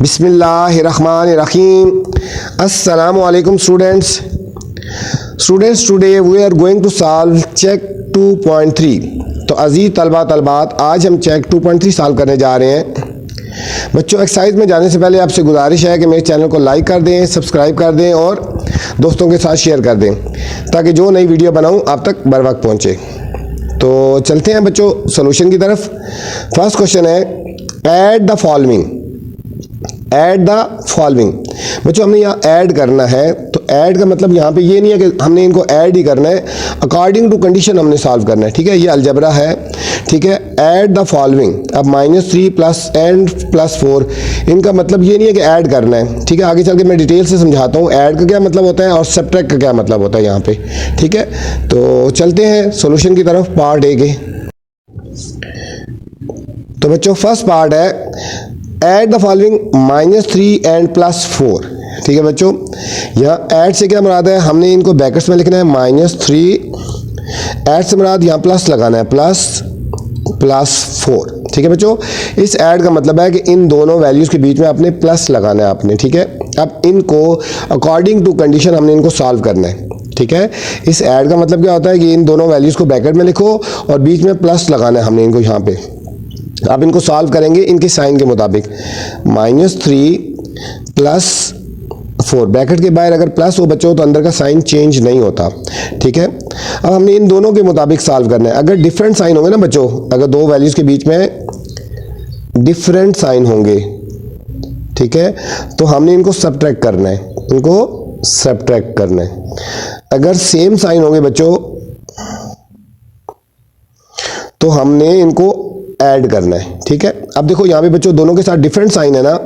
बिस्मिल्लाहिर्रहमानिर्रहीम। अस्सलामु अलैकुम students. Today we are going to solve check 2.3। तो अजीज़ तलबा तलबात, आज हम चेक 2.3 सॉल्व करने जा रहे हैं। बच्चों, एक्सरसाइज में जाने से पहले आपसे गुजारिश है कि मेरे चैनल को लाइक कर दें, सब्सक्राइब कर दें और दोस्तों के साथ शेयर कर दें ताकि जो नई वीडियो बनाऊं आप तक बर वक्त पहुँचे। तो चलते हैं बच्चों सोल्यूशन की तरफ। फर्स्ट क्वेश्चन है add the following. Add the following. बच्चों हमने यहाँ ऐड करना है, तो ऐड का मतलब यहाँ पे ये नहीं है कि हमने इनको ऐड ही करना है, अकॉर्डिंग टू कंडीशन हमने सॉल्व करना है। ठीक है, ये अलजबरा है। ठीक है, ऐड द फॉलोइंग। अब -3 प्लस एंड प्लस 4, इनका मतलब ये नहीं है कि ऐड करना है। ठीक है, आगे चल के मैं डिटेल से समझाता हूँ ऐड का क्या मतलब होता है और सब्ट्रैक्ट का क्या मतलब होता है यहाँ पे। ठीक है, तो चलते हैं सोल्यूशन की तरफ, पार्ट ए के। तो बच्चों फर्स्ट पार्ट है ऐड द फॉलोइंग -3 एंड +4। ठीक है बच्चों, यहाँ ऐड से क्या मुराद है, हमने इनको ब्रैकेट्स में लिखना है -3, ऐड से मुराद यहाँ प्लस लगाना है, +4। ठीक है बच्चों, इस ऐड का मतलब है कि इन दोनों वैल्यूज़ के बीच में आपने प्लस लगाना है आपने। ठीक है, अब इनको अकॉर्डिंग टू कंडीशन हमने इनको सॉल्व करना है। ठीक है, इस ऐड का मतलब क्या होता है कि इन दोनों वैल्यूज़ को ब्रैकेट में लिखो और बीच में प्लस लगाना है हमने इनको यहाँ पे। अब इनको सॉल्व करेंगे इनके साइन के मुताबिक। -3 + 4, ब्रैकेट के बाहर अगर प्लस हो बच्चों तो अंदर का साइन चेंज नहीं होता। ठीक है, अब हमने इन दोनों के मुताबिक सॉल्व करना है। अगर डिफरेंट साइन होंगे ना बच्चों, अगर दो वैल्यूज़ के बीच में डिफरेंट साइन होंगे, ठीक है, तो हमने इनको सब्ट्रैक्ट करना है, इनको सब्ट्रैक्ट करना है। अगर सेम साइन होंगे बच्चों तो हमने इनको ऐड करना है। ठीक है, अब देखो यहाँ पे बच्चों दोनों के साथ डिफरेंट साइन है ना,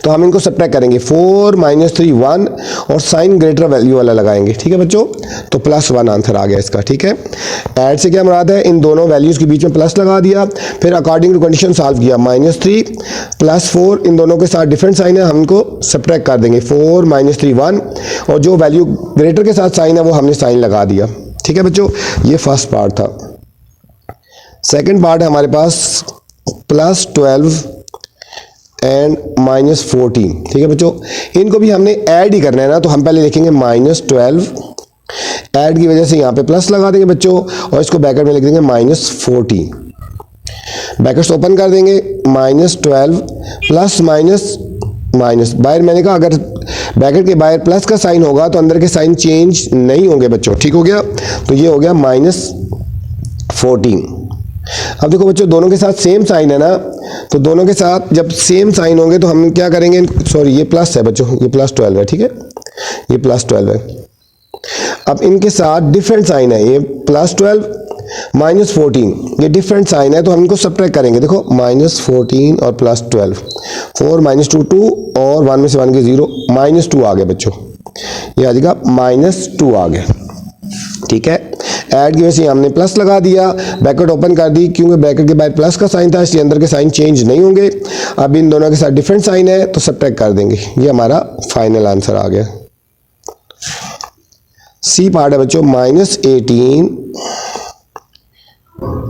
तो हम इनको सब्ट्रैक्ट करेंगे। 4 - 3 1 और साइन ग्रेटर वैल्यू वाला लगाएंगे। ठीक है बच्चों, तो +1 आंसर आ गया इसका। ठीक है, ऐड से क्या मुराद है, इन दोनों वैल्यूज के बीच में प्लस लगा दिया, फिर अकॉर्डिंग टू कंडीशन सॉल्व किया। -3 + 4, इन दोनों के साथ डिफरेंट साइन है, हम इनको सब्ट्रैक्ट कर देंगे। 4 - 3 1 और जो वैल्यू ग्रेटर के साथ साइन है वो हमने साइन लगा दिया। ठीक है बच्चों, ये फर्स्ट पार्ट था। सेकेंड पार्ट है हमारे पास +12 एंड -14। ठीक है बच्चों, इनको भी हमने ऐड ही करना है ना, तो हम पहले लिखेंगे -12, ऐड की वजह से यहाँ पे प्लस लगा देंगे बच्चों और इसको ब्रैकेट में लिख देंगे -14। ब्रैकेट्स ओपन कर देंगे, -12 प्लस माइनस, बाहर मैंने कहा अगर ब्रैकेट के बाहर प्लस का साइन होगा तो अंदर के साइन चेंज नहीं होंगे बच्चों। ठीक हो गया, तो ये हो गया -14। अब देखो बच्चों दोनों के साथ सेम साइन है ना, तो दोनों के साथ जब सेम साइन होंगे तो हम क्या करेंगे, सॉरी ये प्लस है बच्चों, ये +12 है। ठीक है, ये +12 है। अब इनके साथ डिफरेंट साइन है, ये +12 -14, ये डिफरेंट साइन है, तो हम इनको सब्ट्रैक्ट करेंगे। देखो -14 और +12, 4 - 2 2 और 1 में से 1 के 0, -2 आ गया बच्चों, ये आ जाएगा -2 आ गया। ठीक है, ऐड की वजह से हमने प्लस लगा दिया, ब्रैकेट ओपन कर दी, क्योंकि ब्रैकेट के बाद प्लस का साइन था इसलिए अंदर के साइन चेंज नहीं होंगे। अब इन दोनों के साथ डिफरेंट साइन है तो सब्ट्रैक्ट कर देंगे, ये हमारा फाइनल आंसर आ गया। सी पार्ट है बच्चों -18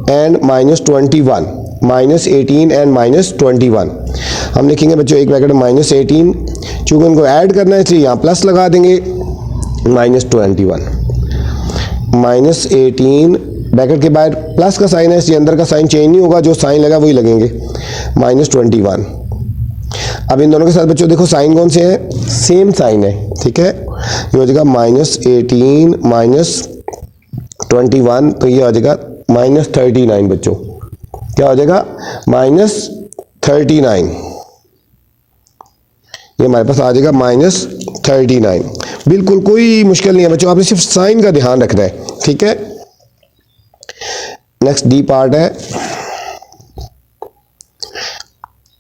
एंड -21, -18 एंड -21। हम लिखेंगे बच्चों एक ब्रैकेट में -18, चूंकि उनको ऐड करना है इसलिए यहाँ प्लस लगा देंगे, -21 -18, ब्रैकेट के बाहर प्लस का साइन है इसलिए अंदर का साइन चेंज नहीं होगा, जो साइन लगा वही लगेंगे, -21। अब इन दोनों के साथ बच्चों देखो साइन कौन से हैं, सेम साइन है। ठीक है, ये हो जाएगा -18 -21, तो ये हो जाएगा -39 बच्चों, क्या हो जाएगा -39, ये हमारे पास आ जाएगा -39। बिल्कुल कोई मुश्किल नहीं है बच्चों, आपने सिर्फ साइन का ध्यान रखना है। ठीक है, नेक्स्ट डी पार्ट है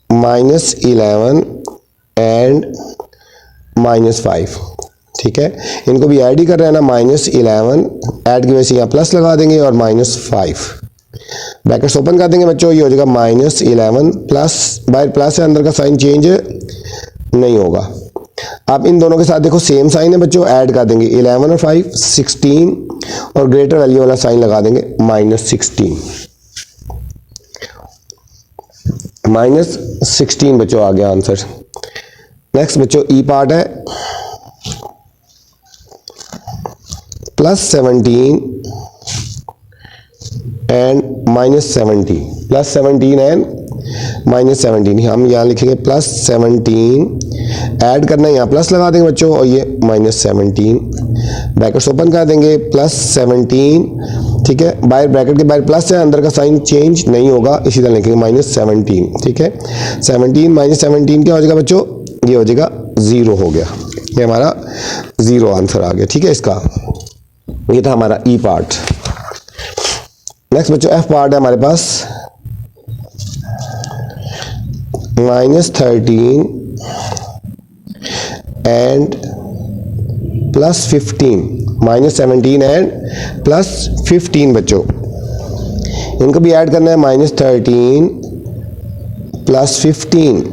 -11 एंड -5। ठीक है, इनको भी ऐड ही कर रहे हैं ना, -11, ऐड की वजह से यहाँ प्लस लगा देंगे और -5, ब्रैकेट्स ओपन कर देंगे बच्चों, ये हो जाएगा -11 प्लस, बाहर प्लस है अंदर का साइन चेंज नहीं होगा। अब इन दोनों के साथ देखो सेम साइन है बच्चों, ऐड कर देंगे 11 और 5 16 और ग्रेटर वैल्यू वाला साइन लगा देंगे -16। -16 बच्चों आ गया आंसर। नेक्स्ट बच्चों ई पार्ट है +17 एंड -17, +17 एंड -17। हम यहाँ लिखेंगे +17, ऐड करना है यहाँ प्लस लगा देंगे बच्चों, और ये -17, ब्रैकेट्स ओपन कर देंगे, +17, ठीक है। बाहर ब्रैकेट के बाहर प्लस है, अंदर का साइन चेंज नहीं होगा, इसी तरह लिखेंगे -17, ठीक है। 17 -17 क्या हो जाएगा बच्चों, ये हो जाएगा 0 हो गया, ये हमारा 0 आंसर आ गया, ठीक है इसका। ये था हमारा ई पार्ट। नेक्स्ट बच्चों एफ पार्ट है हमारे पास -13 एंड +15, -17 एंड +15 बच्चों, इनको भी ऐड करना है, -13 +15,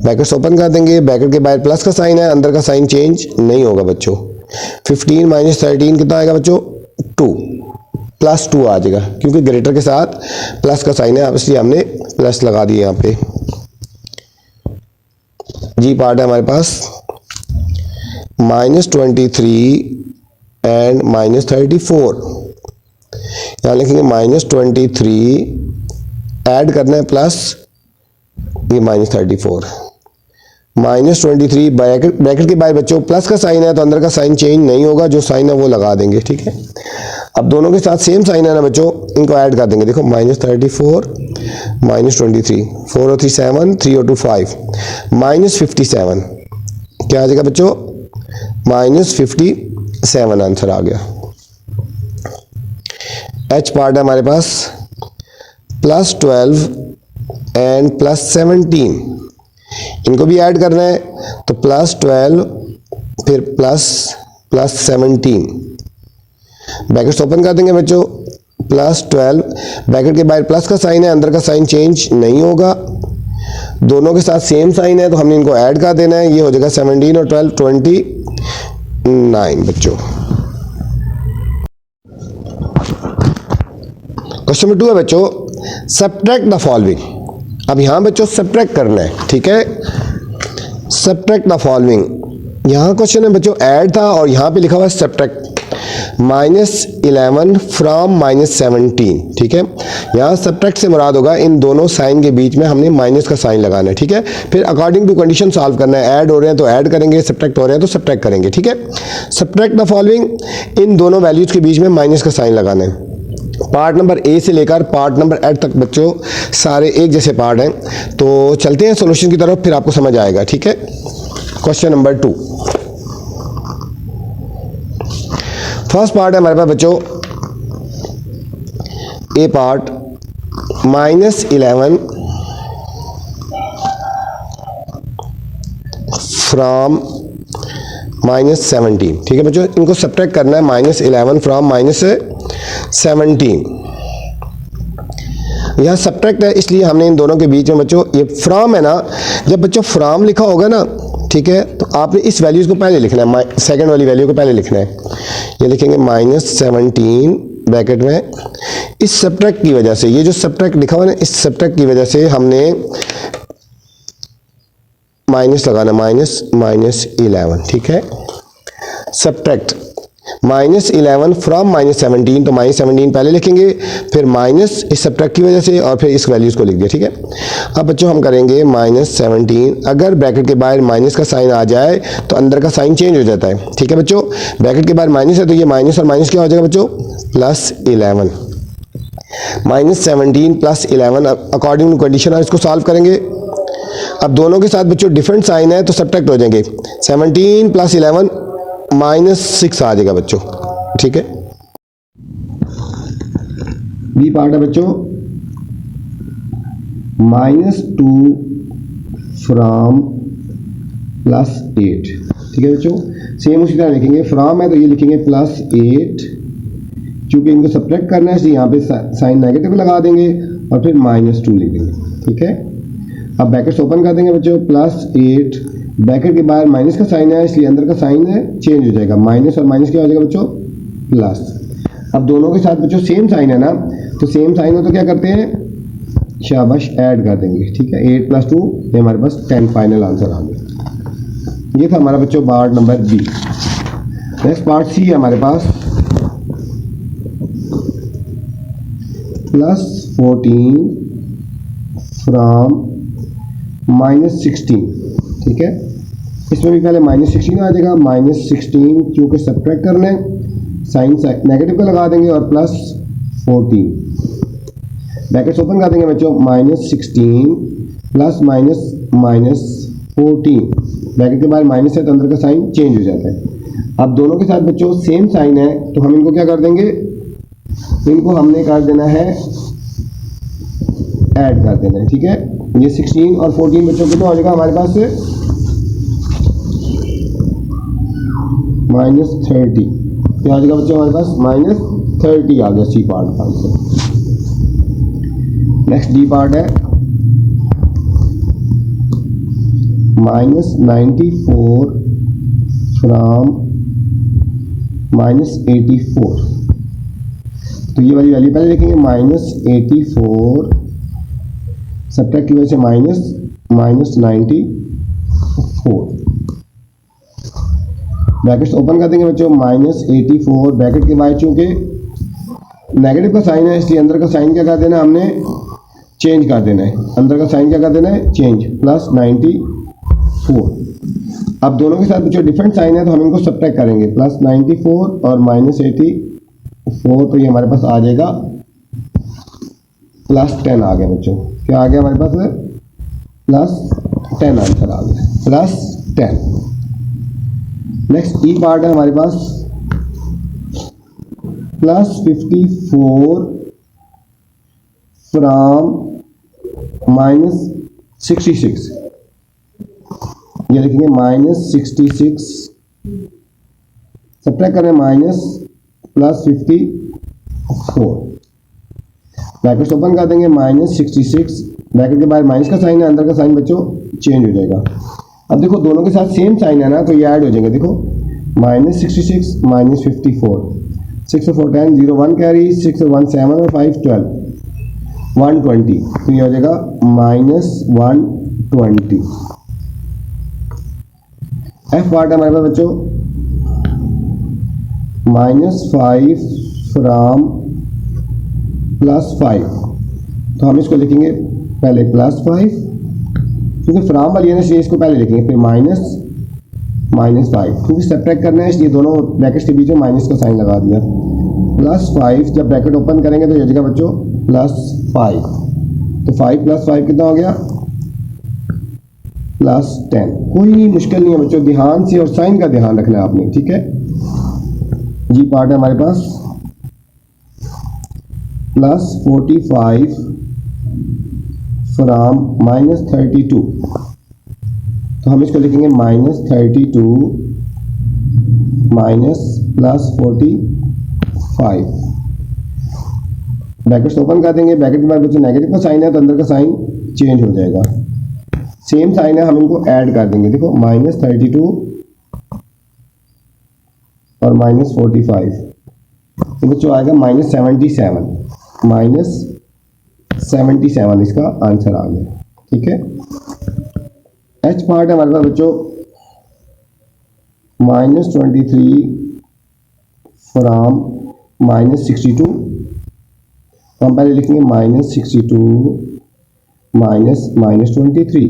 ब्रैकेट्स ओपन कर देंगे, ब्रैकेट के बाहर प्लस का साइन है, अंदर का साइन चेंज नहीं होगा बच्चों। 15 -13 कितना आएगा बच्चों, 2, +2 आ जाएगा, क्योंकि ग्रेटर के साथ प्लस का साइन है, इसलिए हमने प्लस लगा दिया यहाँ पे। जी पार्ट है हमारे पास -23 एंड -34, यहाँ लिखेंगे -23, ऐड करना है प्लस ये -34, -23, ब्रैकेट के बाहर बच्चों प्लस का साइन है तो अंदर का साइन चेंज नहीं होगा, जो साइन है वो लगा देंगे, ठीक है। अब दोनों के साथ सेम साइन है ना बच्चों, इनको ऐड कर देंगे, देखो -34 -23, 4 और 3 7, 3 और 2 5, -57, क्या आ जाएगा बच्चों, -57 आंसर आ गया। एच पार्ट है हमारे पास +12 एंड +17, इनको भी ऐड करना है, तो +12 फिर +17, ब्रैकेट्स ओपन कर देंगे बच्चों, +12, ब्रैकेट के बाहर प्लस का साइन है, अंदर का साइन चेंज नहीं होगा, दोनों के साथ सेम साइन है तो हमने इनको ऐड कर देना है, ये हो जाएगा 17 और 12 29 बच्चों। क्वेश्चन नंबर 2 है बच्चों, सब्ट्रैक्ट द फॉलोइंग। अब यहां बच्चों सब्ट्रैक्ट करना है, ठीक है, सब्ट्रैक्ट द फॉलोइंग। यहां क्वेश्चन है बच्चों ऐड था और यहां पे लिखा हुआ है सब्ट्रैक्ट, -11 फ्रॉम -17, ठीक है। यहाँ सब्ट्रैक्ट से मुराद होगा इन दोनों साइन के बीच में हमने माइनस का साइन लगाना है, ठीक है। फिर अकॉर्डिंग टू कंडीशन सॉल्व करना है, ऐड हो रहे हैं तो ऐड करेंगे, सब्ट्रैक्ट हो रहे हैं तो सब्ट्रैक्ट करेंगे, ठीक है। सब्ट्रैक्ट द फॉलोइंग, इन दोनों वैल्यूज के बीच में माइनस का साइन लगाना है। पार्ट नंबर ए से लेकर पार्ट नंबर 8 तक बच्चों सारे एक जैसे पार्ट हैं, तो चलते हैं सॉल्यूशन की तरफ, फिर आपको समझ आएगा, ठीक है। क्वेश्चन नंबर 2, फर्स्ट पार्ट है हमारे पास बच्चों ए पार्ट -11 फ्रॉम -17, ठीक है बच्चों, इनको सब्ट्रैक्ट करना है, -11 फ्रॉम -17। यहाँ सब्ट्रैक्ट है इसलिए हमने इन दोनों के बीच में बच्चों ये फ्रॉम है ना, जब बच्चों फ्रॉम लिखा होगा ना, ठीक है, तो आपने इस वैल्यूज को पहले लिखना है, सेकंड वाली वैल्यू को पहले लिखना है, ये लिखेंगे -17 ब्रैकेट में। इस सब्ट्रैक्ट की वजह से, ये जो सब्ट्रैक्ट लिखा हुआ है ना, इस सब्ट्रैक्ट की वजह से हमने माइनस लगाना, -11, ठीक है। सब्ट्रैक्ट -11 फ्रॉम -17, तो -17 पहले लिखेंगे, फिर माइनस इस सब्ट्रैक्ट की वजह से, और फिर इस वैल्यूज को लिख दिया, ठीक है। अब बच्चों हम करेंगे -17, अगर ब्रैकेट के बाहर माइनस का साइन आ जाए तो अंदर का साइन चेंज हो जाता है, ठीक है बच्चों। ब्रैकेट के बाहर माइनस है तो ये माइनस और माइनस क्या हो जाएगा बच्चों, +11, -17 +11 अकॉर्डिंग टू कंडीशन। अब इसको सॉल्व करेंगे, अब दोनों के साथ बच्चों डिफरेंट साइन है तो सब्ट्रैक्ट हो जाएंगे, 17 + 11 -6 आ जाएगा बच्चों, ठीक है। बी पार्ट है बच्चों -2 फ्रॉम +8, ठीक है बच्चों। सेम उसी तरह लिखेंगे, फ्रॉम है तो ये लिखेंगे +8, चूंकि इनको सब्ट्रैक्ट करना है इसलिए यहाँ पे साइन नेगेटिव लगा देंगे और फिर -2 लिख देंगे, ठीक है। अब ब्रैकेट्स ओपन कर देंगे बच्चों, +8, ब्रैकेट के बाहर माइनस का साइन है इसलिए अंदर का साइन है चेंज हो जाएगा, माइनस और माइनस क्या हो जाएगा बच्चों, प्लस। अब दोनों के साथ बच्चों सेम साइन है ना, तो सेम साइन हो तो क्या करते हैं, शाबाश ऐड कर देंगे, ठीक है। 8 + 2 ये हमारे पास 10 फाइनल आंसर आ गया। ये था हमारा बच्चों part number B. Next part C है हमारे पास +14 फ्रॉम -16, ठीक है। इसमें भी पहले -16 आ जाएगा, -16 क्योंकि सब्ट्रैक्ट करना है, साइन नेगेटिव का लगा देंगे और +14 ब्रैकेट्स ओपन कर देंगे बच्चों। -16 प्लस -14 ब्रैकेट के बाद माइनस है तो अंदर का साइन चेंज हो जाता है। अब दोनों के साथ बच्चों सेम साइन है तो हम इनको क्या कर देंगे, इनको हमने कर देना है ऐड कर देना है, ठीक है। ये 16 और 14 बच्चों कितना हो जाएगा हमारे पास से -30, क्या आ जाएगा बच्चों हमारे पास -30 आ गया सी पार्ट का आंसर। नेक्स्ट डी पार्ट है -94 फ्रॉम -84, तो ये वाली वैल्यू पहले लिखेंगे। -84 सब्ट्रैक्ट की वजह से -94 ब्रैकेट्स ओपन कर देंगे बच्चों। -84 ब्रैकेट के बाद चूंकि नेगेटिव का साइन है इसलिए अंदर का साइन क्या कर देना है, हमने चेंज कर देना है। अंदर का साइन क्या कर देना है, चेंज, +94। अब दोनों के साथ बच्चों डिफरेंट साइन है तो हम इनको सब्ट्रैक्ट करेंगे। +94 और -84, तो ये हमारे पास आ जाएगा +10 आ गया बच्चों। क्या आ गया हमारे पास, +10 आंसर आ गया, +10। नेक्स्ट ई पार्ट है हमारे पास +54 फ्रॉम -66, ये लिखेंगे -66 सब्ट्रैक्ट करें +54 ब्रैकेट्स ओपन कर देंगे। -66 ब्रैकेट के बाद माइनस का साइन है, अंदर का साइन बच्चों चेंज हो जाएगा। अब देखो दोनों के साथ सेम साइन है ना तो ये ऐड हो जाएंगे। देखो -66 -54, 6 4 10 0 1 कैरी, 6 1 7 और 5 12 120, तो ये हो जाएगा -120। एफ पार्ट है हमारे पास बच्चों -5 फ्रॉम +5, तो हम इसको लिखेंगे पहले +5 क्योंकि फ्रॉम वाली है ना इसलिए इसको पहले लिखेंगे, फिर -5 क्योंकि सब्ट्रैक्ट करना है इसलिए दोनों ब्रैकेट्स के बीच में माइनस का साइन लगा दिया। +5 जब ब्रैकेट ओपन करेंगे तो ये हो जाएगा बच्चों +5, तो 5 + 5 कितना हो गया, +10। कोई मुश्किल नहीं है बच्चों, ध्यान से और साइन का ध्यान रखना है आपने, ठीक है। जी पार्ट है हमारे पास +45 फ्रॉम -32, तो हम इसको लिखेंगे -32 +45 ब्रैकेट्स ओपन कर देंगे। ब्रैकेट के बाद बच्चों नेगेटिव का साइन है तो अंदर का साइन चेंज हो जाएगा। सेम साइन है हम इनको ऐड कर देंगे। देखो -32 और -45, तो बच्चों आएगा -77 इसका आंसर आ गया, ठीक है। एच पार्ट है हमारे पास बच्चों -23 फ्रॉम -62, तो हम पहले लिखेंगे -62 -23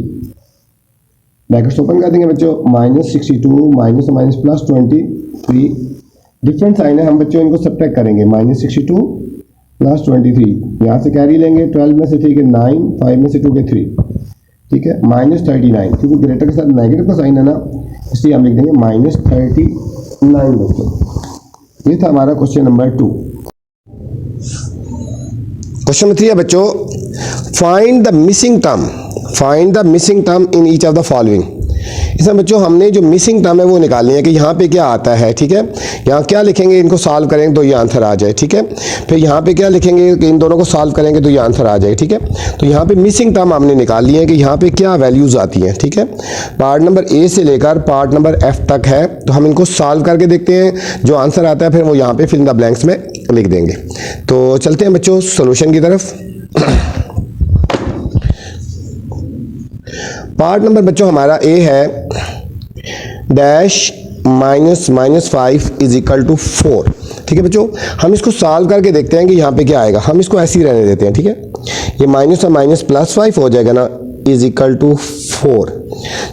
ब्रैकेट्स ओपन कर देंगे बच्चों। -62 -23 डिफरेंट साइन है, हम बच्चों इनको सब्ट्रैक्ट करेंगे। -62 +23, यहाँ से कैरी लेंगे, 12 में से 3 के 9, 5 में से 2 के 3, ठीक है। -39 क्योंकि ग्रेटर के साथ नेगेटिव का साइन है ना इसलिए हम लिख देंगे -39 बच्चों। ये था हमारा क्वेश्चन नंबर 2। क्वेश्चन नंबर 3 है बच्चों, find the missing term in each of the following. इसमें बच्चों हमने जो मिसिंग टर्म है वो निकालनी है कि यहाँ पे क्या आता है, ठीक है। यहाँ क्या लिखेंगे, इनको सॉल्व करेंगे तो ये आंसर आ जाए, ठीक है। फिर यहाँ पे क्या लिखेंगे कि इन दोनों को सॉल्व करेंगे तो ये आंसर आ जाए, ठीक है। तो यहाँ पे मिसिंग टर्म हमने निकाल ली है कि यहाँ पे क्या वैल्यूज़ आती हैं, ठीक है। पार्ट नंबर ए से लेकर पार्ट नंबर एफ तक है, तो हम इनको सॉल्व करके देखते हैं। जो आंसर आता है फिर वो यहाँ पे फिल इन द ब्लैंक्स में लिख देंगे। तो चलते हैं बच्चों सोल्यूशन की तरफ। पार्ट नंबर बच्चों हमारा ए है dash minus minus 5 is equal to 4। ठीक है बच्चों, हम इसको सॉल्व करके देखते हैं कि यहाँ पे क्या आएगा। हम इसको ऐसे ही रहने देते हैं, ठीक है। ये माइनस और माइनस प्लस 5 हो जाएगा ना, इज इक्वल टू 4।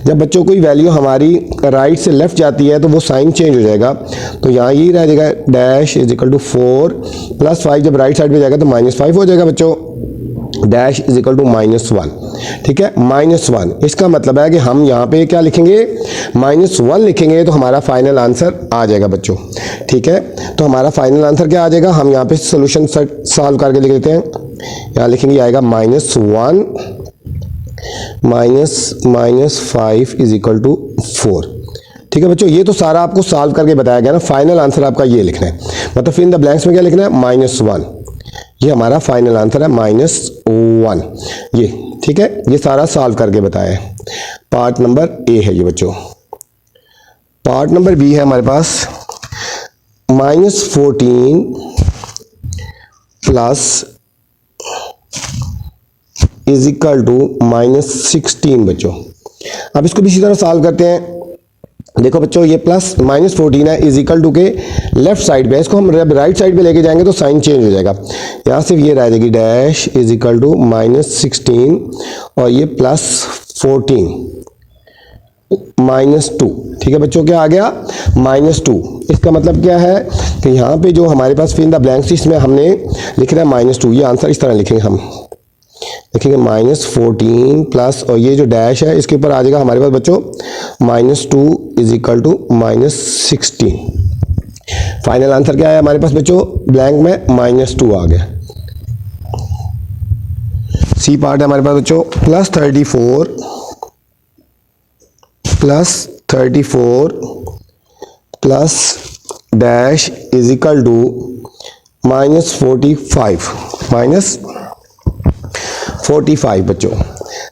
जब बच्चों कोई वैल्यू हमारी राइट से लेफ्ट जाती है तो वो साइन चेंज हो जाएगा। तो यहाँ यही रह जाएगा dash is equal to 4 plus 5, जब राइट साइड पे जाएगा तो माइनस 5 हो जाएगा बच्चों। Dash is equal to -1। ठीक है, -1। इसका मतलब है कि हम यहाँ पे क्या लिखेंगे, -1 लिखेंगे तो हमारा फाइनल आंसर आ जाएगा बच्चों। ठीक है, तो हमारा फाइनल आंसर क्या आ जाएगा, हम यहाँ पे सोल्यूशन सॉल्व करके लिख लेते हैं। यहाँ लिखेंगे आएगा -1 माइनस 5 इज इक्वल टू 4। ठीक है बच्चों, ये तो सारा आपको सॉल्व करके बताया गया ना। फाइनल आंसर आपका ये लिखना है, मतलब फिर इन द ब्लैंक्स में क्या लिखना है, -1। ये हमारा फाइनल आंसर है -1 ये। ठीक है, ये सारा सॉल्व करके बताया है। पार्ट नंबर ए है ये बच्चों। पार्ट नंबर बी है हमारे पास -14 प्लस इज इक्वल टू -16 बच्चों। अब इसको भी इसी तरह सॉल्व करते हैं। देखो बच्चों, ये प्लस -14 है, इज इक्वल टू के लेफ्ट साइड पे, इसको हम राइट साइड पे लेके जाएंगे तो साइन चेंज हो जाएगा। यहाँ सिर्फ ये रह जाएगी डैश इज इक्वल टू -16 और ये +14 -2। ठीक है बच्चों, क्या आ गया, -2। इसका मतलब क्या है कि यहाँ पे जो हमारे पास फिर इन द ब्लैंक्स इसमें हमने लिखना है -2। ये आंसर इस तरह लिखेंगे, हम लिखेंगे -14 प्लस और ये जो डैश है इसके ऊपर आ जाएगा हमारे पास बच्चों -2 is equal to -16। Final answer क्या है हमारे पास बच्चों, ब्लैंक में -2 आ गया। सी पार्ट है हमारे पास बच्चों +34 plus dash is equal to -45 बच्चों।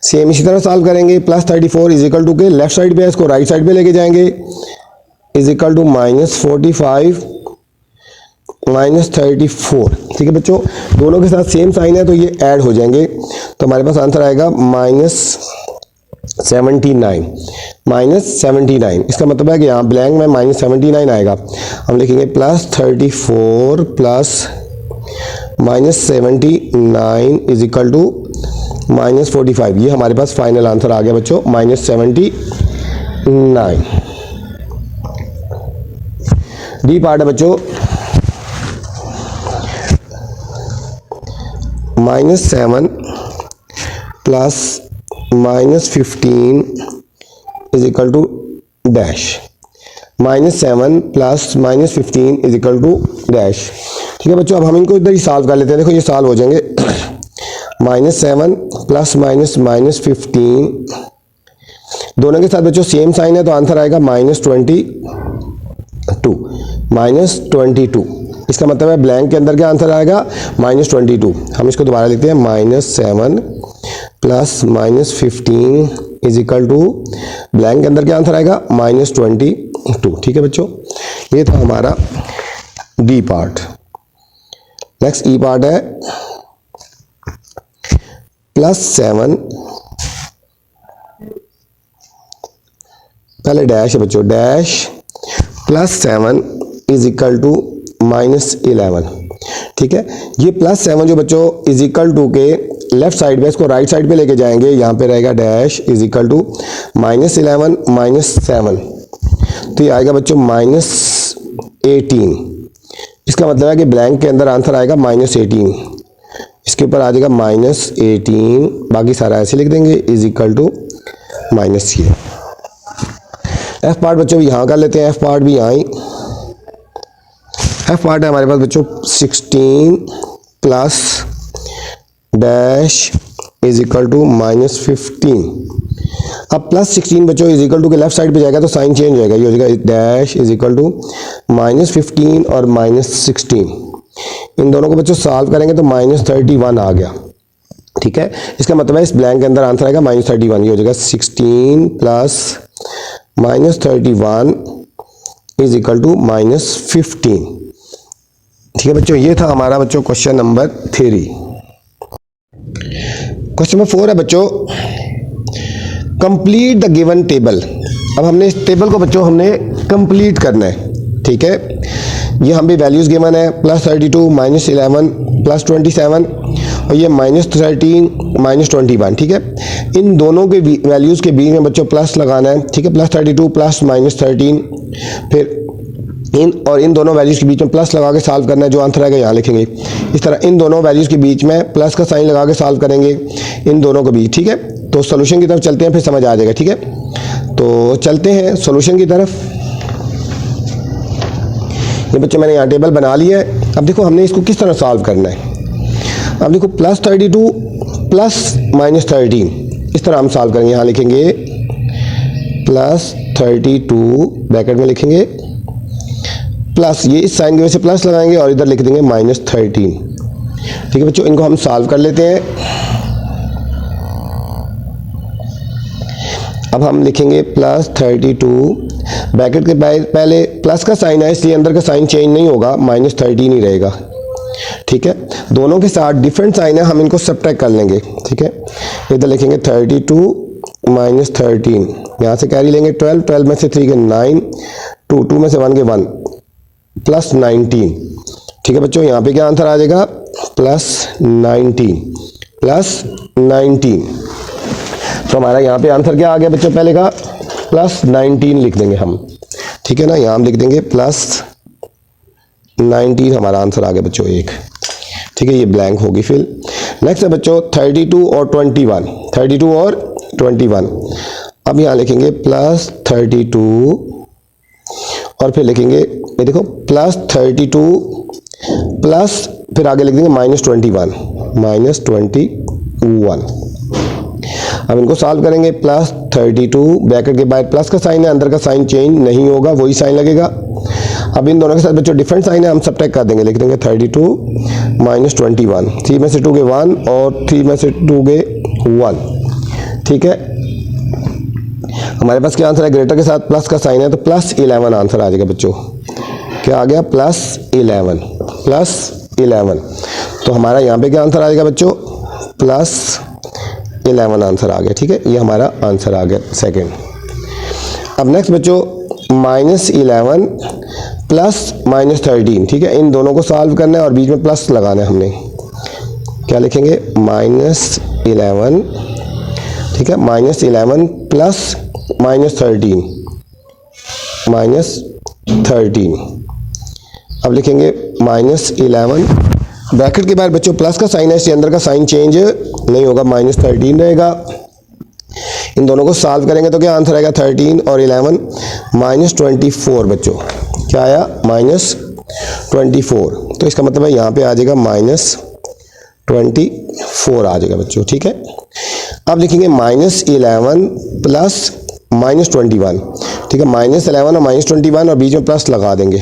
सेम इसी तरह सॉल्व करेंगे। +34 इज इक्वल टू के लेफ्ट साइड पे है, इसको राइट साइड पे लेके जाएंगे, इज इक्वल टू -45 -34। ठीक है बच्चों, दोनों के साथ सेम साइन है तो ये ऐड हो जाएंगे, तो हमारे पास आंसर आएगा -79। इसका मतलब है कि यहाँ ब्लैंक में -79 आएगा। हम लिखेंगे +34 प्लस -79 इज इक्वल टू -45। ये हमारे पास फाइनल आंसर आ गया बच्चों, -79। डी पार्ट है बच्चों -7 plus -15 is equal to dash. -7 plus -15 is equal to dash. ठीक है बच्चों, अब हम इनको इधर ही सॉल्व कर लेते हैं। देखो ये सॉल्व हो जाएंगे। -7 प्लस -15 दोनों के साथ बच्चों सेम साइन है तो आंसर आएगा -22। इसका मतलब है ब्लैंक के अंदर क्या आंसर आएगा, -22। हम इसको दोबारा लिखते हैं, -7 plus -15 is equal to blank के अंदर क्या आंसर आएगा, -22। ठीक है बच्चों, ये था हमारा डी पार्ट। नेक्स्ट ई पार्ट है +7 पहले डैश है बच्चों, डैश +7 इज इक्वल टू -11। ठीक है, ये +7 जो बच्चों इज इक्वल टू के लेफ्ट साइड पे, इसको राइट साइड पे लेके जाएंगे, यहाँ पे रहेगा डैश इज इक्वल टू -11 -7, तो ये आएगा बच्चों -18। इसका मतलब है कि ब्लैंक के अंदर आंसर आएगा -18। इसके ऊपर आ जाएगा -18, बाकी सारा ऐसे लिख देंगे, इज इक्वल टू -ये। एफ पार्ट बच्चों यहाँ कर लेते हैं, एफ पार्ट भी यहाँ ही। एफ पार्ट है हमारे पास बच्चों 16 plus dash is equal to -15। अब +16 बच्चों इज इक्वल टू के लेफ्ट साइड पे जाएगा तो साइन चेंज हो जाएगा, ये हो जाएगा डैश इज इक्वल टू -15 और -16। इन दोनों को बच्चों सॉल्व करेंगे तो -31 आ गया। ठीक है, इसका मतलब है इस ब्लैंक के अंदर आंसर आएगा -31। ये हो जाएगा 16 प्लस -31 इज इक्वल टू -15। ठीक है बच्चों, ये था हमारा बच्चों क्वेश्चन नंबर 3। क्वेश्चन नंबर 4 है बच्चों कंप्लीट द गिवन टेबल। अब हमने इस टेबल को बच्चों हमने कंप्लीट करना है, ठीक है। ये हम भी वैल्यूज़ गिवन है +32 -11 +27 और ये -13 -21, ठीक है। इन दोनों के वैल्यूज़ के बीच में बच्चों प्लस लगाना है, ठीक है। +32 प्लस -13, फिर इन दोनों वैल्यूज़ के बीच में प्लस लगा के सॉल्व करना है। जो आंसर आएगा यहाँ लिखेंगे। इस तरह इन दोनों वैल्यूज़ के बीच में प्लस का साइन लगा के सॉल्व करेंगे इन दोनों के बीच, ठीक है। तो सोल्यूशन की तरफ चलते हैं, फिर समझ आ जाएगा, ठीक है। तो चलते हैं सोल्यूशन की तरफ। ये बच्चे मैंने यहाँ टेबल बना लिया है। अब देखो हमने इसको किस तरह सॉल्व करना है। अब देखो +32 प्लस -13 इस तरह हम सॉल्व करेंगे। यहाँ लिखेंगे +32 ब्रैकेट में लिखेंगे प्लस, ये इस साइन की वजह से प्लस लगाएंगे और इधर लिख देंगे -13, ठीक है बच्चों। इनको हम सॉल्व कर लेते हैं। अब हम लिखेंगे +32 ब्रैकेट के पहले प्लस का साइन है इसलिए अंदर का साइन चेंज नहीं होगा, -13 ही रहेगा, ठीक है। दोनों के साथ डिफरेंट साइन है, हम इनको सब्ट्रैक्ट कर लेंगे, ठीक है। इधर लिखेंगे 32 -13, यहाँ से कैरी लेंगे 12, 12 में से 3 के 9, 2 में से 1 के 1 +19, ठीक है बच्चों। यहाँ पे क्या आंसर आ जाएगा +19 तो हमारा यहाँ पे आंसर क्या आ गया बच्चों, पहले का +19 लिख देंगे हम, ठीक है ना। यहाँ हम लिख देंगे +19 हमारा आंसर आ गया बच्चों एक, ठीक है। ये ब्लैंक होगी फिल। नेक्स्ट है बच्चों 32 और 21, 32 और 21। अब यहाँ लिखेंगे +32 और फिर लिखेंगे ये देखो +32 प्लस फिर आगे लिख देंगे -21। अब इनको सॉल्व करेंगे +32 ब्रैकेट के बाहर प्लस का साइन है, अंदर का साइन चेंज नहीं होगा, वही साइन लगेगा। अब इन दोनों के साथ बच्चों डिफरेंट साइन है, हम सब्ट्रैक्ट कर देंगे, लिख देंगे 32 -21, 3 में से 2 के 1 और 3 में से 2 के 1, ठीक है। हमारे पास क्या आंसर है, ग्रेटर के साथ प्लस का साइन है तो +11 आंसर आ जाएगा बच्चों। क्या आ गया +11 तो हमारा यहाँ पे क्या आंसर आ जाएगा बच्चों, +11 आंसर आ गया, ठीक है। ये हमारा आंसर आ गया सेकंड। अब नेक्स्ट बच्चों -11 प्लस -13, ठीक है। इन दोनों को सॉल्व करना है और बीच में प्लस लगाना है हमने। क्या लिखेंगे -11, ठीक है। -11 प्लस -13 अब लिखेंगे -11 ब्रैकेट के बाहर बच्चों प्लस का साइन है इसलिए अंदर का साइन चेंज नहीं होगा, -13 रहेगा। इन दोनों को सॉल्व करेंगे तो क्या आंसर आएगा 13 और 11 -24 बच्चों। क्या आया -24, तो इसका मतलब है यहाँ पे आ जाएगा -24 आ जाएगा बच्चों, ठीक है। अब लिखेंगे -11 प्लस -21, ठीक है। -11 और -21 और बीच में प्लस लगा देंगे।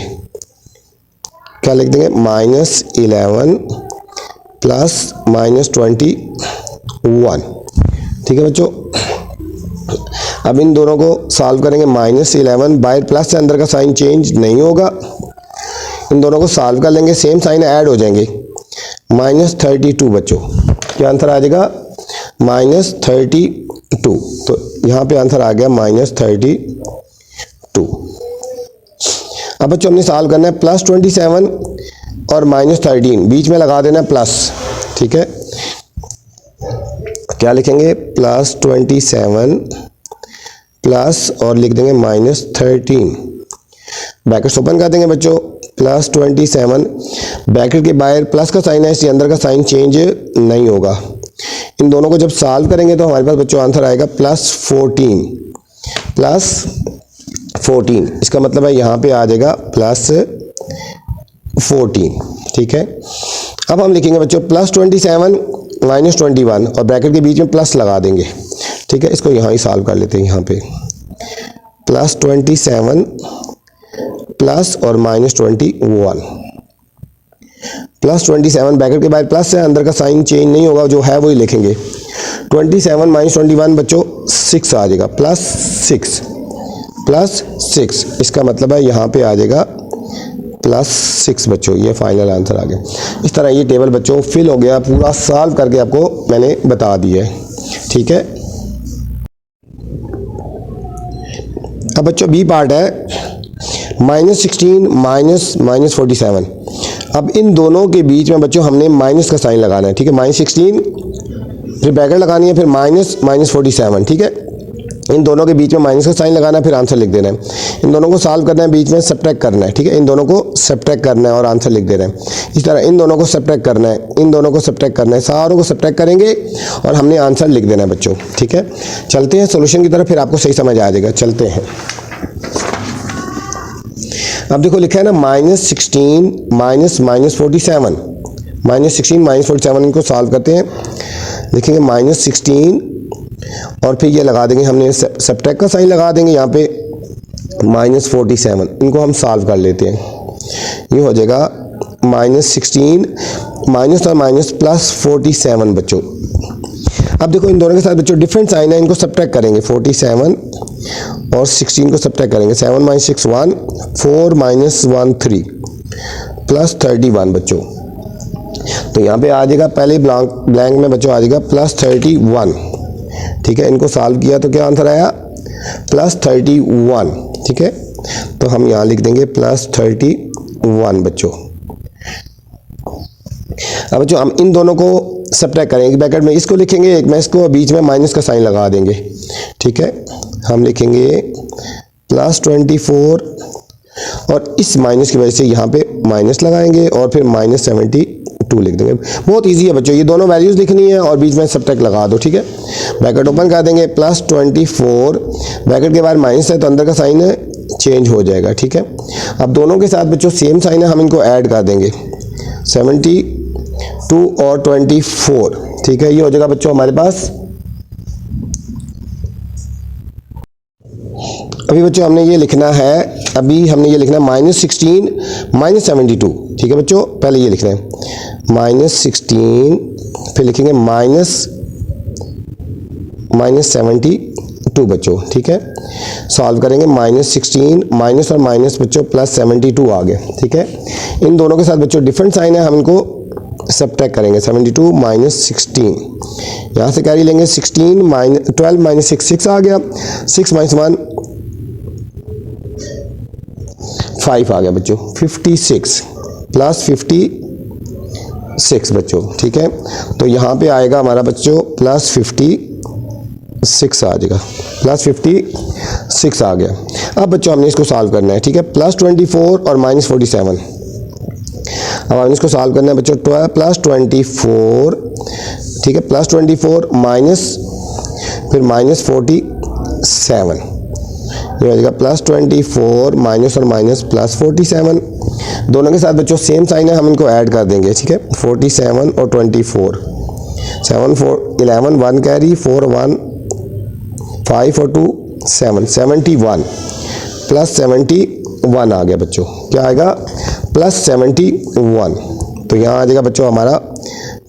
क्या लिख देंगे -11 प्लस -21, ठीक है बच्चों। अब इन दोनों को सॉल्व करेंगे -11 बाहर प्लस से अंदर का साइन चेंज नहीं होगा। इन दोनों को सॉल्व कर लेंगे, सेम साइन ऐड हो जाएंगे, -32 बच्चों। क्या आंसर आ जाएगा -32, तो यहाँ पे आंसर आ गया -32। अब बच्चों हमने सॉल्व करना है +27 और -13 बीच में लगा देना है प्लस, ठीक है। क्या लिखेंगे +27 प्लस और लिख देंगे -13, ब्रैकेट्स ओपन कर देंगे बच्चों। +27 ब्रैकेट के बाहर प्लस का साइन है इसलिए अंदर का साइन चेंज नहीं होगा। इन दोनों को जब सॉल्व करेंगे तो हमारे पास बच्चों आंसर आएगा +14, इसका मतलब है यहाँ पे आ जाएगा +14, ठीक है। अब हम लिखेंगे बच्चों +27 -21 और ब्रैकेट के बीच में प्लस लगा देंगे, ठीक है। इसको यहाँ ही सॉल्व कर लेते हैं। यहाँ पे +27 प्लस और -21, +27 ब्रैकेट के बाद प्लस है, अंदर का साइन चेंज नहीं होगा, जो है वही लिखेंगे। 27 -21 बच्चों 6 आ जाएगा, +6, इसका मतलब है यहाँ पे आ जाएगा +6 बच्चों। ये फाइनल आंसर आ गया। इस तरह ये टेबल बच्चों फिल हो गया, पूरा सॉल्व करके आपको मैंने बता दिया है, ठीक है। अब बच्चों बी पार्ट है -16 -47। अब इन दोनों के बीच में बच्चों हमने माइनस का साइन लगाना है, ठीक है। -16 फिर ब्रैकेट लगानी है, फिर -47, ठीक है। इन दोनों के बीच में माइनस का साइन लगाना है, फिर आंसर लिख देना है। इन दोनों को सॉल्व करना है, बीच में सब्ट्रैक्ट करना है, ठीक है। इन दोनों को सब्ट्रैक्ट करना है और आंसर लिख देना है। इस तरह इन दोनों को सब्ट्रैक्ट करना है, इन दोनों को सब्ट्रैक्ट करना है, सारों को सब्ट्रैक्ट करेंगे और हमने आंसर लिख देना है बच्चों, ठीक है। चलते हैं सोल्यूशन की तरफ, फिर आपको सही समझ आ जाएगा। चलते हैं। अब देखो लिखा है ना -16 -47, -16 -47, इनको सॉल्व करते हैं। लिखेंगे -16 और फिर ये लगा देंगे, हमने सब्ट्रैक्ट का साइन लगा देंगे यहाँ पे -47। इनको हम सॉल्व कर लेते हैं। ये हो जाएगा -16 माइनस और माइनस +47 बच्चों। अब देखो इन दोनों के साथ बच्चों डिफरेंट साइन है, इनको सब्ट्रैक्ट करेंगे। 47 और 16 को सब्ट्रैक्ट करेंगे। 7 - 6 1, 4 - 1 3, +31 बच्चों। तो यहाँ पे आ जाएगा, पहले ब्लैंक में बच्चों आ जाएगा +31, ठीक है। इनको सॉल्व किया तो क्या आंसर आया +31, ठीक है। तो हम यहाँ लिख देंगे +31 बच्चों। अब बच्चों हम इन दोनों को सब्ट्रैक्ट करेंगे, ब्रैकेट में इसको लिखेंगे, एक में इसको, बीच में माइनस का साइन लगा देंगे, ठीक है। हम लिखेंगे +24 और इस माइनस की वजह से यहाँ पे माइनस लगाएंगे और फिर -72 लिख देंगे। बहुत इजी है बच्चों, ये दोनों वैल्यूज लिखनी है और बीच में सब्ट्रैक्ट लगा दो, ठीक है। ब्रैकेट ओपन कर देंगे, +24, ब्रैकेट के बाद माइनस है तो अंदर का साइन है चेंज हो जाएगा, ठीक है। अब दोनों के साथ बच्चों सेम साइन है, हम इनको ऐड कर देंगे, 72 और 24, ठीक है। ये हो जाएगा बच्चों हमारे पास। अभी बच्चों हमने ये लिखना है, -16 -72, ठीक है बच्चों। पहले ये लिखना है -16, फिर लिखेंगे -72 बच्चों, ठीक है। सॉल्व करेंगे, -16 माइनस और माइनस बच्चों +72 आ गए, ठीक है। इन दोनों के साथ बच्चों डिफरेंट साइन है, हम इनको सब्ट्रैक्ट करेंगे। 72 - 16, यहाँ से कैरी लेंगे, 12 - 6 आ गया, 6 - 1 5 आ गया बच्चों, 56 +56 बच्चों, ठीक है। तो यहाँ पे आएगा हमारा बच्चों +56 आ जाएगा, +56 आ गया। अब बच्चों हमने इसको सॉल्व करना है, ठीक है। +24 और -47, अब हमने इसको सॉल्व करना है बच्चों। +24, ठीक है, +24 माइनस फिर -47, ये हो जाएगा +24 माइनस और माइनस +47। दोनों के साथ बच्चों सेम साइन है, हम इनको ऐड कर देंगे, ठीक है। 47 और 24, 7 4 11, 1 कैरी, 4 1 5 और 2 7, 71 +71 आ गया बच्चों। क्या आएगा +71। तो यहाँ आ जाएगा बच्चों हमारा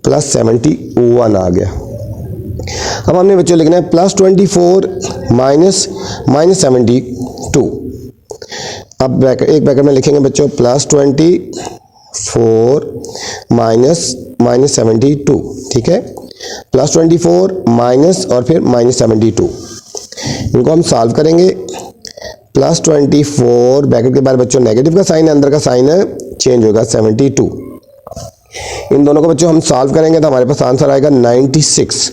+71 आ गया। अब हमने बच्चों लिखना है +24 माइनस -72। अब एक ब्रैकेट में लिखेंगे बच्चों +24 माइनस -72, ठीक है। +24 माइनस और फिर -72, इनको हम सॉल्व करेंगे। +24 ब्रैकेट के बाद बच्चों नेगेटिव का साइन है, अंदर का साइन है चेंज होगा, 72। इन दोनों को बच्चों हम सॉल्व करेंगे तो हमारे पास आंसर आएगा 96।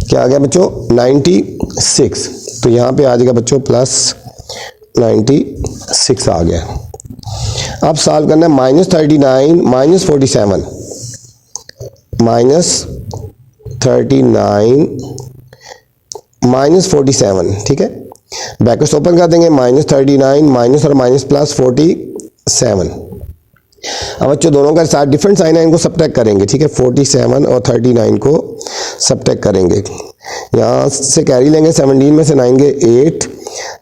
क्या आ गया बच्चों 96। तो यहाँ पे आ जाएगा बच्चों +96 आ गया। अब सॉल्व करना है -39 -47, -39 -47, ठीक है। ब्रैकेट्स ओपन कर देंगे, -39 माइनस और माइनस +47। अब बच्चों दोनों का साथ डिफरेंट साइन है, इनको सब्ट्रैक्ट करेंगे, ठीक है। 47 और 39 को सब्ट्रैक्ट करेंगे। यहाँ से कैरी लेंगे, 17 में से 9 गए 8,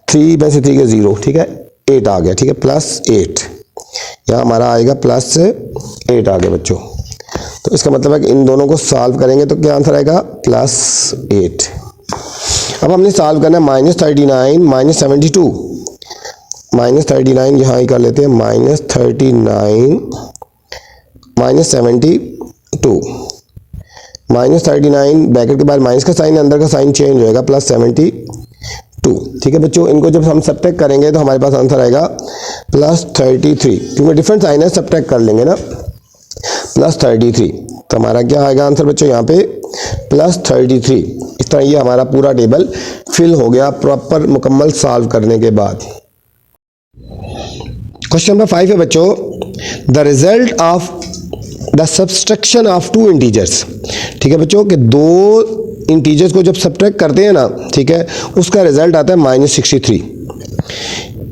3 में से 3 गए 0, ठीक है। 8 आ गया, ठीक है, +8। यहाँ हमारा आएगा +8 आ गया बच्चों। तो इसका मतलब है कि इन दोनों को सॉल्व करेंगे तो क्या आंसर आएगा +8। अब हमने सॉल्व करना है -39 -72, -39 यहाँ ही कर लेते हैं, -39 -72, -39 ब्रैकेट के बाद माइनस का साइन, अंदर का साइन चेंज होएगा, +72 2। ठीक है बच्चों, इनको जब हम सब्ट्रैक्ट करेंगे तो हमारे पास आंसर आएगा +33, क्योंकि डिफरेंट साइन है, सब्ट्रैक्ट कर लेंगे ना, +33। तो हमारा क्या आएगा आंसर बच्चों यहाँ पे +33। इस तरह ये हमारा पूरा टेबल फिल हो गया प्रॉपर मुकम्मल सॉल्व करने के बाद। क्वेश्चन नंबर 5 है बच्चों, the result of the subtraction of 2 integers. ठीक है बच्चों, कि 2 इंटीजर्स को जब सब्ट्रैक्ट करते हैं ना, ठीक है, उसका रिजल्ट आता है -63।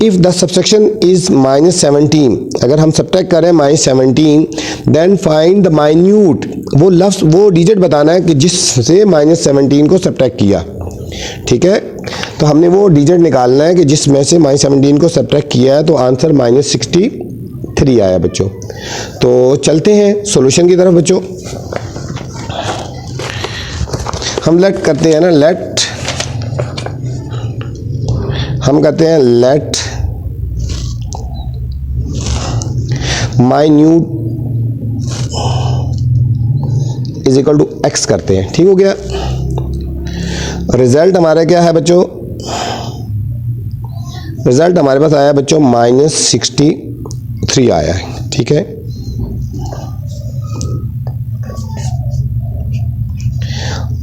इफ द सब्सट्रैक्शन इज -17, अगर हम सब्ट्रैक्ट करें -17, देन फाइंड द माइन्यूट, वो लफ्ज़ वो डिजिट बताना है कि जिससे -17 को सब्ट्रैक्ट किया। ठीक है, तो हमने वो डिजिट निकालना है कि जिसमें से -17 को सब्ट्रैक्ट किया है, तो आंसर -63 आया बच्चों। तो चलते हैं सॉल्यूशन की तरफ बच्चों। हम लेट करते हैं ना, हम कहते हैं let minute is equal to x करते हैं। ठीक हो गया, रिजल्ट हमारा क्या है बच्चों, रिजल्ट हमारे पास आया बच्चों -63 आया है। ठीक है,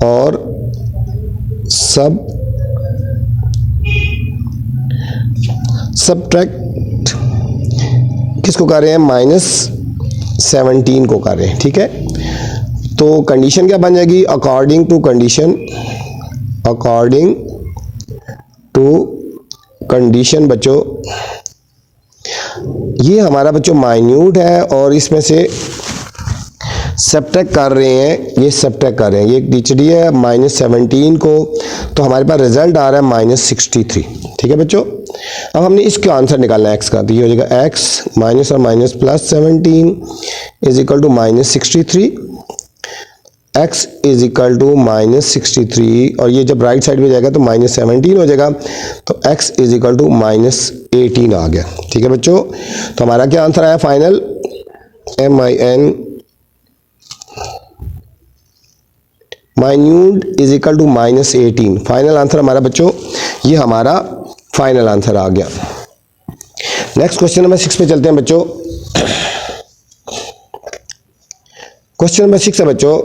और सब्ट्रैक्ट किसको कर रहे हैं, -17 को कर रहे हैं। ठीक है, तो कंडीशन क्या बन जाएगी, अकॉर्डिंग टू कंडीशन बच्चों, ये हमारा बच्चों माइन्यूट है और इसमें से सब्ट्रैक्ट कर रहे हैं, ये सब्ट्रैक्ट कर रहे हैं, ये डिजिट है -17 को, तो हमारे पास रिजल्ट आ रहा है -63। ठीक है बच्चों, अब हमने इसका आंसर निकालना है x का, तो ये हो जाएगा x माइनस और minus +17 is equal to -63, x is equal to -63, और ये जब राइट साइड में जाएगा तो -17 हो जाएगा, तो x इज इक्वल टू -18 आ गया। ठीक है बच्चों, तो हमारा क्या आंसर आया final, MIN minute is equal to -18। Final answer हमारा बच्चों, ये हमारा फाइनल आंसर आ गया। नेक्स्ट क्वेश्चन नंबर 6 पे चलते हैं बच्चों। क्वेश्चन नंबर 6 है बच्चों,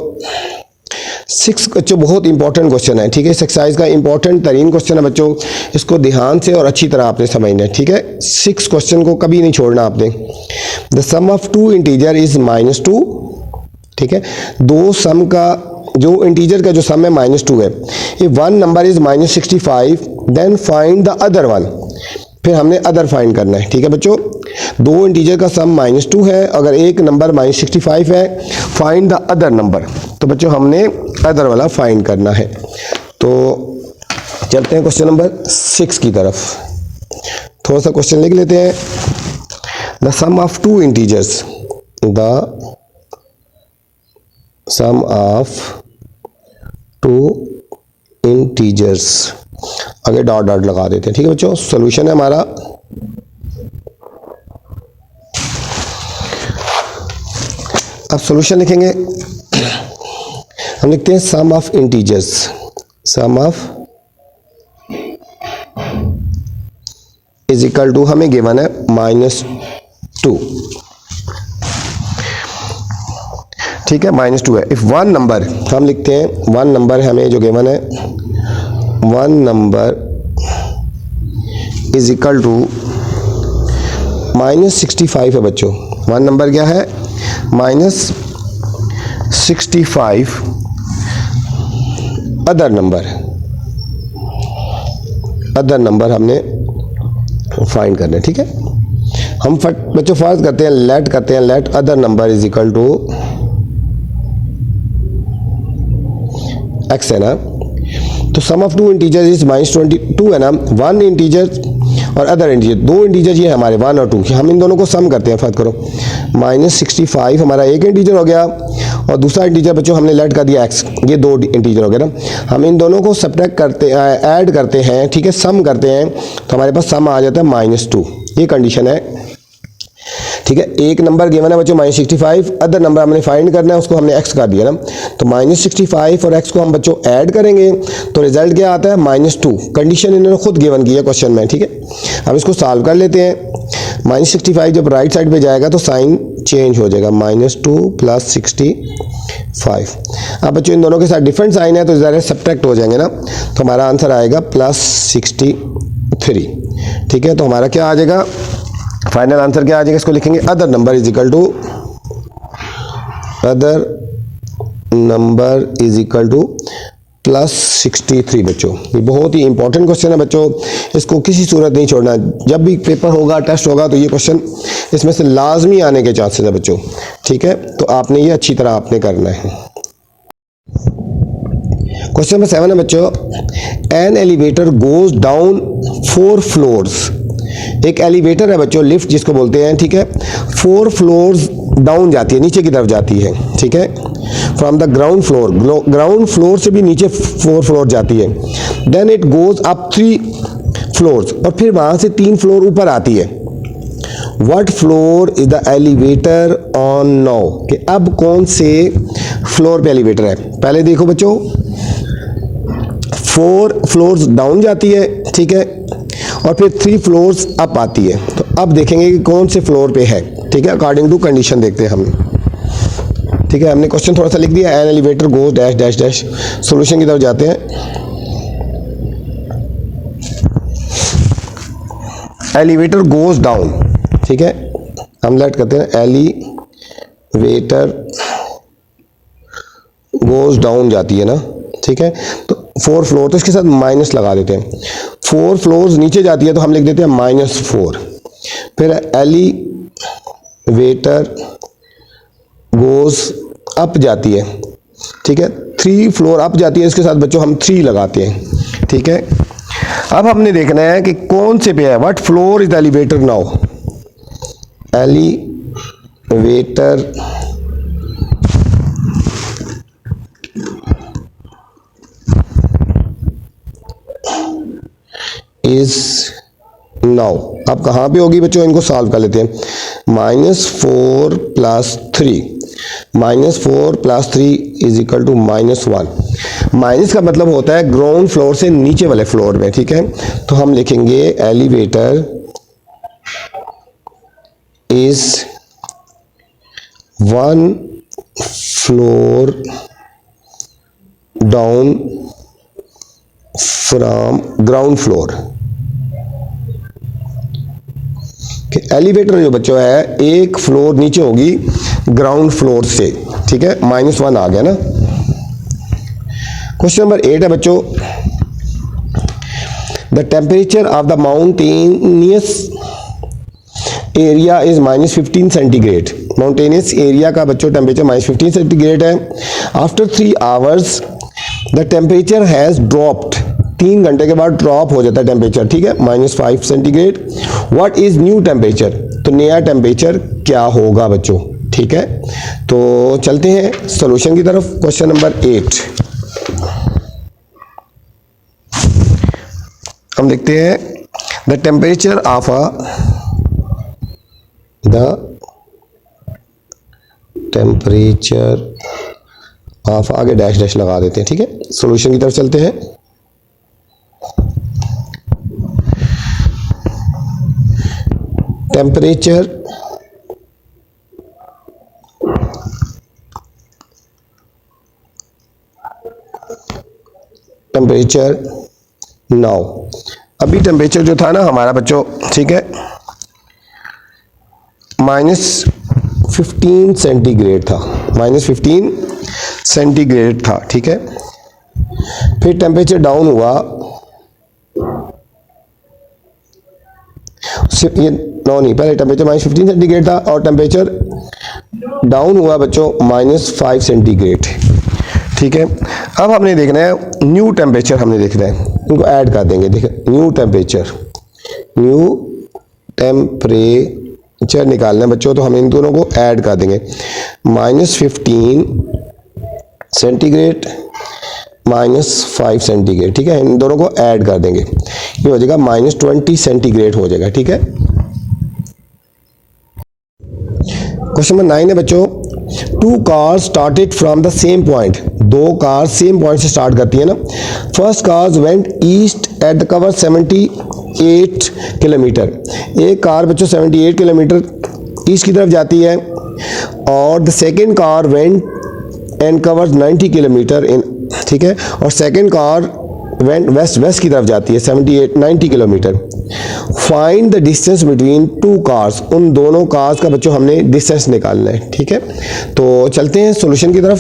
6 बच्चों बहुत इंपॉर्टेंट क्वेश्चन है। ठीक है, इस एक्सरसाइज का इंपॉर्टेंट तरीन क्वेश्चन है बच्चों, इसको ध्यान से और अच्छी तरह आपने समझना है। ठीक है, 6 क्वेश्चन को कभी नहीं छोड़ना आपने। The sum of 2 integer is -2। ठीक है, दो सम का जो इंटीजर का जो सम है -2 है। If one number is -65 then find the other one, फिर हमने अदर फाइंड करना है। ठीक है बच्चों, दो इंटीजर का सम -2 है, अगर एक नंबर -65 है, फाइंड द अदर नंबर, तो बच्चों हमने अदर वाला फाइंड करना है। तो चलते हैं क्वेश्चन नंबर 6 की तरफ, थोड़ा सा क्वेश्चन लिख लेते हैं। The sum of 2 integers, the sum of 2 integers, आगे डॉट डॉट लगा देते हैं। ठीक है बच्चों, सॉल्यूशन है हमारा अब सॉल्यूशन लिखेंगे, हम लिखते हैं sum of integers, sum of is equal to, हमें गिवन है -2। ठीक है, -2 है। इफ वन नंबर, हम लिखते हैं वन नंबर हमें जो गिवन है, one number is equal to -65 है बच्चों। वन नंबर क्या है, -65 अदर नंबर हमने फाइंड करना है। ठीक है, हम बच्चों फर्ज करते हैं, let other number is equal to x है ना, तो सम ऑफ 2 इंटीजर इज -22 है ना, वन इंटीजर और अदर इंटीजर, दो इंटीजर ये हमारे 1 और 2, हम इन दोनों को सम करते हैं। फर्क करो, -65 हमारा एक इंटीजर हो गया और दूसरा इंटीजर बच्चों हमने लेट कर दिया x, ये दो इंटीजर हो गया ना, हम इन दोनों को सब्ट्रैक्ट करते हैं, ऐड करते हैं। ठीक है, सम करते हैं, तो हमारे पास सम आ जाता है -2, ये कंडीशन है। ठीक है, एक नंबर गिवन है बच्चों -65, अदर नंबर हमने फाइंड करना है, उसको हमने x कर दिया ना, तो -65 और x को हम बच्चों ऐड करेंगे तो रिजल्ट क्या आता है -2। कंडीशन इन्होंने खुद गिवन की है क्वेश्चन में। ठीक है, अब इसको सॉल्व कर लेते हैं। -65 जब राइट साइड पे जाएगा तो साइन चेंज हो जाएगा, -2 + 65। अब बच्चों इन दोनों के साथ डिफरेंट साइन है तो ज़रा सब्ट्रैक्ट हो जाएंगे ना, तो हमारा आंसर आएगा +63। ठीक है, तो हमारा क्या आ जाएगा, फाइनल आंसर क्या आ जाएगा, इसको लिखेंगे other number is equal to +63 बच्चों। ये बहुत ही इंपॉर्टेंट क्वेश्चन है बच्चों, इसको किसी सूरत नहीं छोड़ना। जब भी पेपर होगा, टेस्ट होगा, तो ये क्वेश्चन इसमें से लाजमी आने के चांसेस है बच्चों। ठीक है, तो आपने ये अच्छी तरह आपने करना है। क्वेश्चन नंबर 7 है बच्चों, an elevator goes down 4 floors. एक एलिवेटर है बच्चों, लिफ्ट जिसको बोलते हैं। ठीक है, 4 फ्लोर्स डाउन जाती है, नीचे की तरफ जाती है। ठीक है, from the ground floor, ground floor से भी नीचे 4 फ्लोर जाती है। Then it goes up 3 floors, और फिर वहां से 3 फ्लोर ऊपर आती है। What floor is the elevator on now, कि अब कौन से फ्लोर पे एलिवेटर है। पहले देखो बच्चों, 4 फ्लोर्स डाउन जाती है। ठीक है, और फिर 3 फ्लोर्स अप आती है। तो अब देखेंगे कि कौन से फ्लोर पे है। ठीक है, अकॉर्डिंग टू कंडीशन देखते हैं हम। ठीक है, हमने क्वेश्चन थोड़ा सा लिख दिया, an elevator goes dash dash dash. Solution की तरफ जाते हैं। एलिवेटर गोज डाउन, ठीक है, हम लेट करते हैं एलिवेटर गोज डाउन जाती है ना। ठीक है, तो 4 फ्लोर, तो इसके साथ माइनस लगा देते हैं। 4 फ्लोर्स नीचे जाती है तो हम लिख देते हैं -4। फिर एलिवेटर गोज अप जाती है। ठीक है, 3 फ्लोर अप जाती है, इसके साथ बच्चों हम 3 लगाते हैं। ठीक है, अब हमने देखना है कि कौन से पे है। What floor is the elevator now, elevator is now, अब कहाँ पे होगी बच्चों, इनको सॉल्व कर लेते हैं। -4 + 3, -4 + 3 इज इक्वल टू -1। माइनस का मतलब होता है ग्राउंड फ्लोर से नीचे वाले फ्लोर में। ठीक है, तो हम लिखेंगे elevator is 1 floor down from ground floor. Elevator जो बच्चों है 1 फ्लोर नीचे होगी ग्राउंड फ्लोर से। ठीक है, -1 आ गया ना। क्वेश्चन नंबर 8 है बच्चों, the temperature of the mountainous area is -15 centigrade. Mountainous area का बच्चों टेम्परेचर -15 सेंटीग्रेड है। After 3 hours the temperature has dropped, 3 घंटे के बाद ड्रॉप हो जाता है टेम्परेचर। ठीक है, -5 centigrade. What is new temperature, तो नया टेम्परेचर क्या होगा बच्चों। ठीक है, तो चलते हैं सॉल्यूशन की तरफ। क्वेश्चन नंबर 8 हम देखते हैं, द टेम्परेचर ऑफ आगे डैश डैश लगा देते हैं। ठीक है, सॉल्यूशन की तरफ चलते हैं। टेम्परेचर नाउ, अभी टेम्परेचर जो था ना हमारा बच्चों, ठीक है, -15 सेंटीग्रेड था, -15 सेंटीग्रेड था। ठीक है, फिर टेम्परेचर डाउन हुआ, ये नो नहीं, पहले टेम्परेचर -15 सेंटीग्रेड था और टेम्परेचर डाउन हुआ बच्चों -5 सेंटीग्रेड। ठीक है, अब हमने देखना है न्यू टेम्परेचर, हमने देखना है, इनको ऐड कर देंगे। देखिए न्यू टेम्परेचर निकालना है बच्चों, तो हम इन दोनों को ऐड कर देंगे। -15 सेंटीग्रेड -5 सेंटीग्रेड। ठीक है, इन दोनों को ऐड कर देंगे, ये हो जाएगा -20 सेंटीग्रेड हो जाएगा। ठीक है, क्वेश्चन नंबर 9 है बच्चों, 2 cars started from the same point, 2 cars same point से स्टार्ट करती है ना। First cars went east at the cover 78 kilometre, एक कार बच्चों 78 किलोमीटर ईस्ट की तरफ जाती है, और the second car went and covers 90 kilometre इन, ठीक है, और सेकेंड कार वेंट वेस्ट की तरफ जाती है 90 kilometre. Find the distance between 2 cars, उन दोनों कार्स का बच्चों हमने डिस्टेंस निकालना है, ठीक है। तो चलते हैं सॉल्यूशन की तरफ।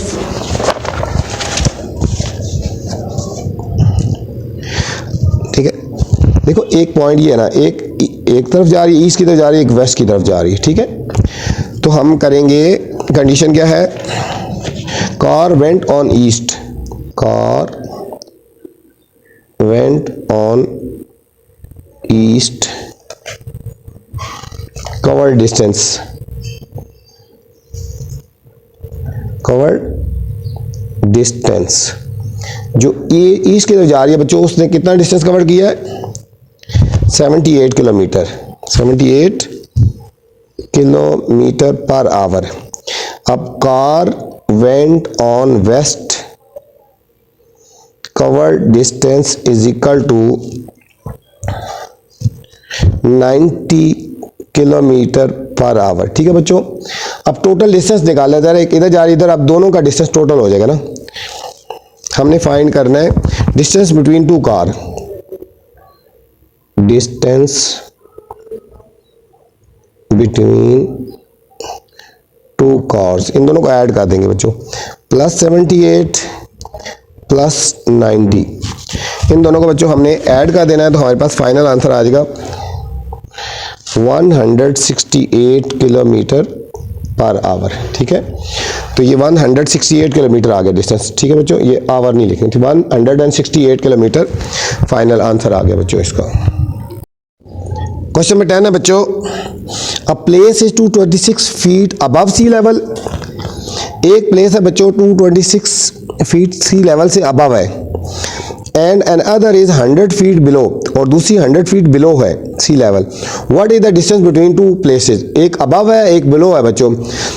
ठीक है, देखो एक पॉइंट ये है ना, एक तरफ जा रही है ईस्ट की तरफ जा रही है, एक वेस्ट की तरफ जा रही है, ठीक है। तो हम करेंगे, कंडीशन क्या है, car went on east, car went on east, cover distance, cover distance, जो ये ईस्ट की तरफ जा रही है बच्चों उसने कितना डिस्टेंस कवर किया है, 78 किलोमीटर, 78 किलोमीटर पर आवर। अब car went on west, cover distance is equal to 90 kilometre per hour, ठीक है बच्चों। अब टोटल डिस्टेंस निकाला जा रहा है, एक इधर जा रही है इधर, अब दोनों का डिस्टेंस टोटल हो जाएगा ना। हमने फाइंड करना है distance between 2 car, distance between 2 cars, इन दोनों को ऐड कर देंगे बच्चों, प्लस 78 प्लस 90, इन दोनों को बच्चों हमने ऐड कर देना है, तो हमारे पास फाइनल आंसर आ जाएगा 168 किलोमीटर पर आवर, ठीक है। तो ये 168 किलोमीटर आ गया डिस्टेंस, ठीक है बच्चों, ये आवर नहीं लिखेंगे, 168 किलोमीटर फाइनल आंसर आ गया बच्चों इसका। क्वेश्चन नंबर 10 है बच्चों, a place is 226 feet above sea level, एक प्लेस है बच्चों 226 फीट सी लेवल से अबव है, and an other is 100 feet below, और दूसरी 100 फीट बिलो है sea level. What is the distance between 2 places, एक अबव है एक बिलो है बच्चों,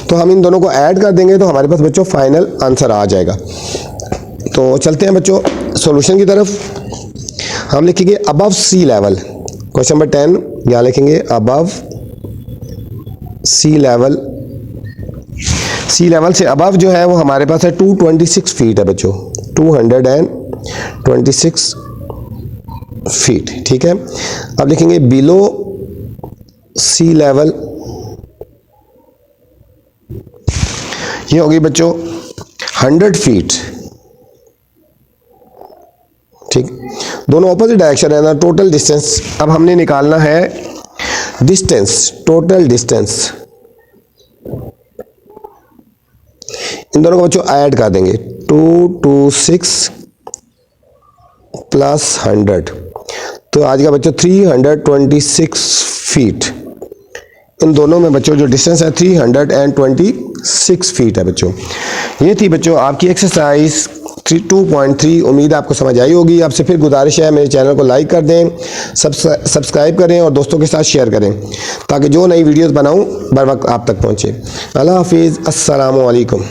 तो हम इन दोनों को ऐड कर देंगे तो हमारे पास बच्चों फाइनल आंसर आ जाएगा। तो चलते हैं बच्चों सॉल्यूशन की तरफ। हम लिखेंगे above sea level, question number 10 यहाँ लिखेंगे अबव सी लेवल, सी लेवल से अबव जो है वो हमारे पास है 226 फीट है बच्चों, 226 फीट, ठीक है। अब लिखेंगे बिलो सी लेवल, ये होगी बच्चों 100 फीट, ठीक, दोनों ऑपोजिट डायरेक्शन है ना। टोटल डिस्टेंस अब हमने निकालना है डिस्टेंस, टोटल डिस्टेंस, इन दोनों को बच्चों ऐड कर देंगे, 226 प्लस 100, तो आज का बच्चों 326 फीट, इन दोनों में बच्चों जो डिस्टेंस है 326 फीट है बच्चों। ये थी बच्चों आपकी एक्सरसाइज 2.3, उम्मीद आपको समझ आई होगी। आपसे फिर गुजारिश है मेरे चैनल को लाइक कर दें, सब्सक्राइब करें और दोस्तों के साथ शेयर करें, ताकि जो नई वीडियोस बनाऊं बर वक्त आप तक पहुंचे। अल्लाह हाफिज़, अस्सलामु अलैकुम।